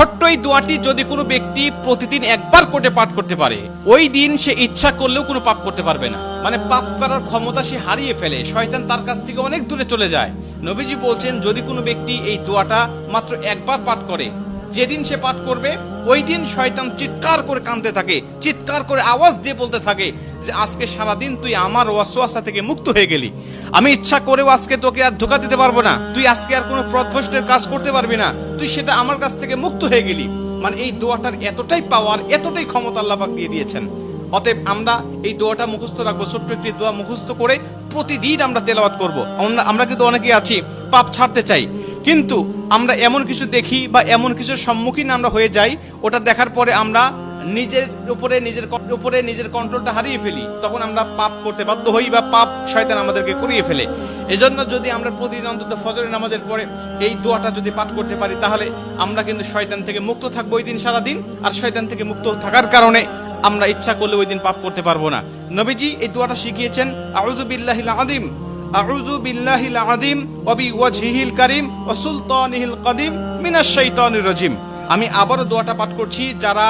ছোট্ট এই দোয়াটি যদি কোনো ব্যক্তি প্রতিদিন একবার করে পাঠ করতে পারে, ওই দিন সে ইচ্ছা করলেও কোনো পাপ করতে পারবে না। মানে পাপ করার ক্ষমতা সে হারিয়ে ফেলে, শয়তান তার কাছ থেকে অনেক দূরে চলে যায়। নবীজি বলছেন, যদি কোনো ব্যক্তি এই দোয়াটা মাত্র একবার পাঠ করে, যেদিন সে পাঠ করবে ওই দিন শয়তান চিৎকার করে কাঁদতে থাকে, চিৎকার করে আওয়াজ দিয়ে বলতে থাকে যে আজকে সারাদিন তুই আমার ওয়াসওয়াসা থেকে মুক্ত হয়ে গেলি, আমি ইচ্ছা করেও আজকে তোকে আর ধোঁকা দিতে পারবো না, তুই আজকে আর কোনো পথভ্রষ্টের কাজ করতে পারবি না, তুই সেটা আমার কাছ থেকে মুক্ত হয়ে গেলি। মানে এই দোয়াটার এতটাই পাওয়ার, এতটাই ক্ষমতা আল্লাহ পাক দিয়ে দিয়েছেন। অতএব আমরা এই দোয়াটা মুখস্থ রাখবো, ছোট্ট একটি দোয়া মুখস্থ করে প্রতিদিন আমরা তেলাওয়াত করব। আমরা কিন্তু অনেকেই আছি পাপ ছাড়তে চাই, কিন্তু আমরা এমন কিছু দেখি বা এমন কিছুর সম্মুখীন আমরা হয়ে যাই, ওটা দেখার পরে আমরা নিজের উপরে নিজের কন্ট্রোলটা হারিয়ে ফেলি, তখন আমরা পাপ করতে বাধ্য হই বা পাপ শয়তান আমাদেরকে করিয়ে ফেলে। এজন্য যদি আমরা প্রতিদিন অন্তত ফজরের নামাজের পরে এই দোয়াটা যদি পাঠ করতে পারি, তাহলে আমরা কিন্তু শয়তান থেকে মুক্ত থাকবো ওই দিন সারাদিন। আর শয়তান থেকে মুক্ত থাকার কারণে আমরা ইচ্ছা করলে ওই দিন পাপ করতে পারবো না। নবীজি এই দোয়াটা শিখিয়েছেন, আউযু বিল্লাহিল আযীম, আউযু বিল্লাহিল আযীম ওয়া বিওয়াজহিল কারীম ওয়া সুলতানিহিল কাদীম মিনাশ শাইতানির রাজীম। আমি আবারও দোয়াটা পাঠ করছি, যারা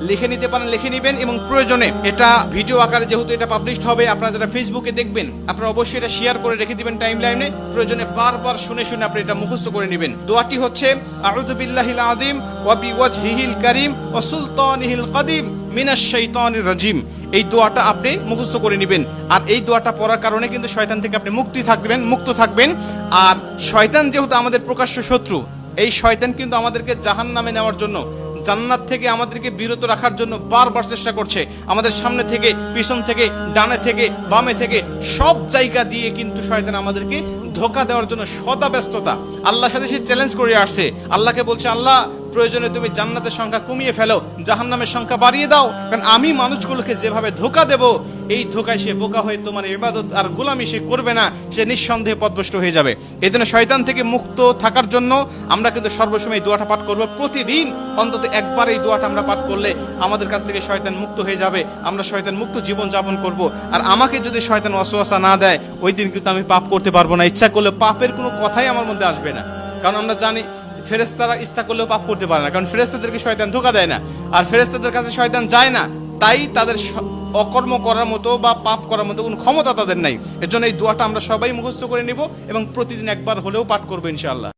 লিখে নিতে পারেন লিখে নেবেন, এবং প্রয়োজনে এটা ভিডিও আকারে যেহেতু এটা পাবলিশড হবে, আপনারা যারা ফেসবুকে দেখবেন আপনারা অবশ্যই এটা শেয়ার করে রেখে দিবেন টাইম লাইনে, প্রয়োজনে বারবার শুনে শুনে আপনি এটা মুখস্থ করে নেবেন। দোয়াটি হচ্ছে, আউযু বিল্লাহিল আযীম ওয়া বিওয়াজহিল কারীম ওয়া সুলতানিহিল কাদীম মিনাশ শাইতানির রাজীম। এই দোয়াটা আপনি মুখস্থ করে নেবেন, আর এই দোয়াটা পড়ার কারণে কিন্তু শয়তান থেকে আপনি মুক্ত থাকবেন। আর শয়তান যেহেতু আমাদের প্রকাশ্য শত্রু, এই শয়তান কিন্তু আমাদেরকে জাহান্নামে নেওয়ার জন্য, জান্নাত থেকে আমাদেরকে বিরত রাখার জন্য বারবার চেষ্টা করছে। আমাদের সামনে থেকে, পিছন থেকে, ডানে থেকে, বামে থেকে, সব জায়গা দিয়ে কিন্তু শয়তান আমাদেরকে ধোঁকা দেওয়ার জন্য সদা ব্যস্ততা। আল্লাহর সাথে সে চ্যালেঞ্জ করে আসছে, আল্লাহকে বলছে, আল্লাহ প্রয়োজনে তুমি জান্নাতের সংখ্যা কমিয়ে ফেলো, জাহান্নামের সংখ্যা বাড়িয়ে দাও, কারণ আমি মানুষগুলোকে যেভাবে ধোঁকা দেব, এই ধোঁকায় সে বোকা হয়ে তোমার ইবাদত আর গোলামি সে করবে না, সে নিঃসন্দেহে পথভ্রষ্ট হয়ে যাবে। এই জন্য শয়তান থেকে মুক্ত থাকার জন্য আমরা কিন্তু সর্বসময় এই দোয়াটা পাঠ করবো। প্রতিদিন অন্তত একবার এই দোয়াটা আমরা পাঠ করলে আমাদের কাছ থেকে শয়তান মুক্ত হয়ে যাবে, আমরা শয়তান মুক্ত জীবন যাপন করব। আর আমাকে যদি শয়তান ওয়াসওয়াসা না দেয়, ওই দিন কিন্তু আমি পাপ করতে পারবো না, ইচ্ছা করলে পাপের কোনো কথাই আমার মধ্যে আসবে না। কারণ আমরা জানি ফেরেশতারা ইচ্ছা করলেও পাপ করতে পারে না, কারণ ফেরেশতাদেরকে শয়তান ধোঁকা দেয় না, আর ফেরেশতাদের কাছে শয়তান যায় না, তাই তাদের অকর্ম করার মতো বা পাপ করার মতো কোনো ক্ষমতা তাদের নাই। এর জন্য এই দোয়াটা আমরা সবাই মুখস্থ করে নিব এবং প্রতিদিন একবার হলেও পাঠ করবো ইনশাআল্লাহ।